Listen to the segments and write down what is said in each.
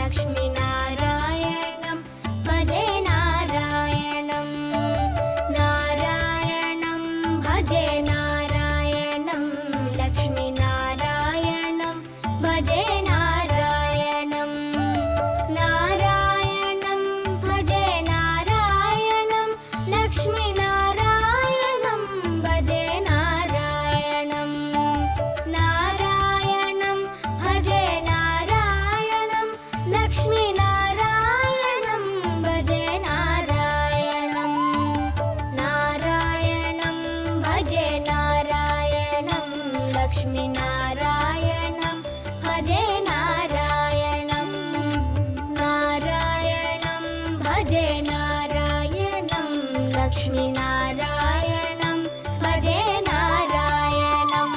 लक्ष्मीनारायणं भजे नारायणं नारायणं भजे नारायणं लक्ष्मीनारायणं भजे नारायणं नारायणं भजे नारायणं लक्ष्मीनारायणं भजे नारायणं नारायणं भजे नारायणं लक्ष्मीनारायणं भजे नारायणं नारायणं भजे नारायणं लक्ष्मीनारायणं भजे नारायणं नारायणं भजे नारायणं लक्ष्मीनारायणं भजे नारायणं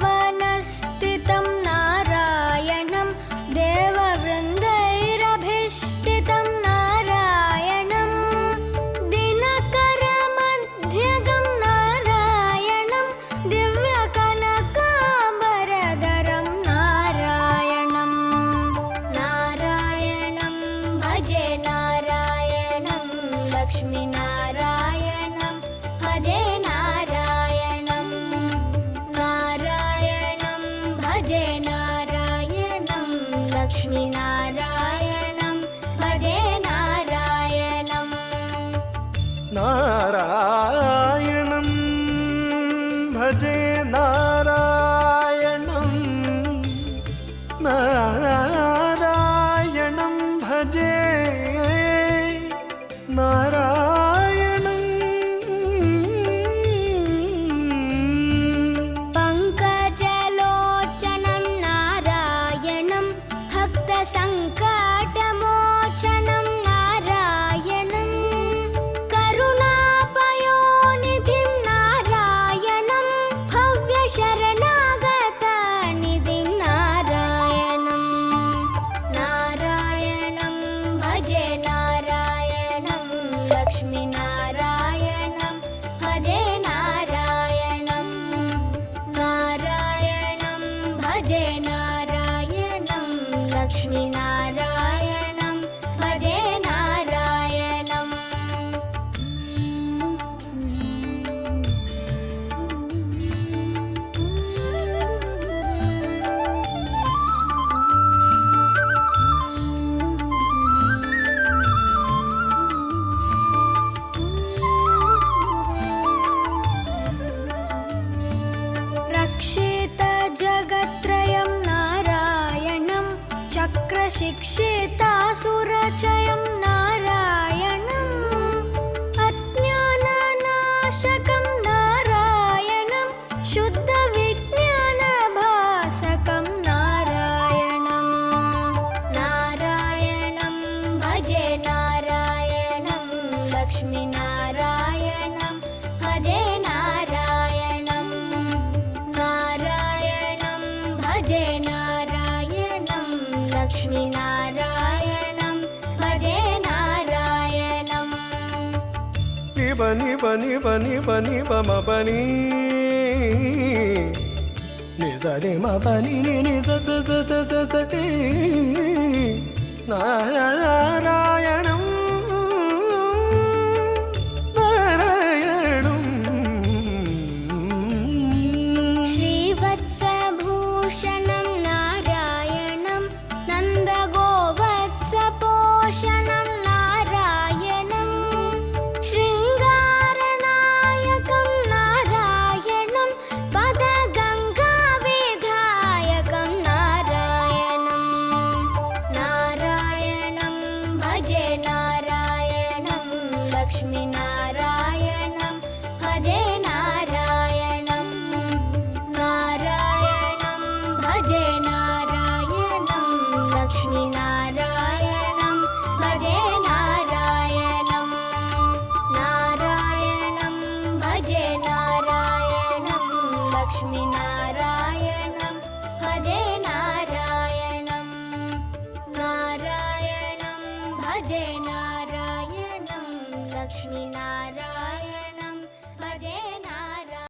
वृन्दावनस्थितं नारायणं देववृन्दैरभीष्टितं नारायणं दिनकरमध्यगं नारायणं दिव्यकनकाम्बरधरं नारायणं नारायणं भजे नारायणं लक्ष्मीनारायणं भजे नारायणं नारायणं भजे नारायणं लक्ष्मीनारायणं भजे नारायणं नारायणं भजे नारायणं नारायणं भजे नारायणं पङ्कजलोचनं नारायणं भक्तसङ्कटमोचनं नारायणं करुणापयोनिधिं नारायणं भव्यशरणागतनिधिं नारायणं नारायणं भजे नारायणं लक्ष्मीनारायणं भजे नारायणं नारायणं भजे नारायणं लक्ष्मीनारायणं भजे नारायणं रक्षितजगत्त्रयं नारायणं चक्रशिक्षितासुरचयं नारायणं अज्ञाननाशकं नारायणं शुद्धविज्ञानभासकं नारायणं नारायणं भजे नारायणं लक्ष्मीनारायणं भजे नारायणं नारायणं भजे नारायणं लक्ष्मीनारायणं भजे नारायणं निबनि बनि बनि बनि बम बनि निजरे म बनि नि नि ज ज ज ज ज ज इ नारायणं नारायणं श्रीवत्सभूषणं नारायणं नन्दगोवत्सपोषणं नारायणं शृङ्गारनायकं नारायणं पदगङ्गाविधायकं नारायणं नारायणं भजे नारायणं भजे नारायणं लक्ष्मीनारायणम्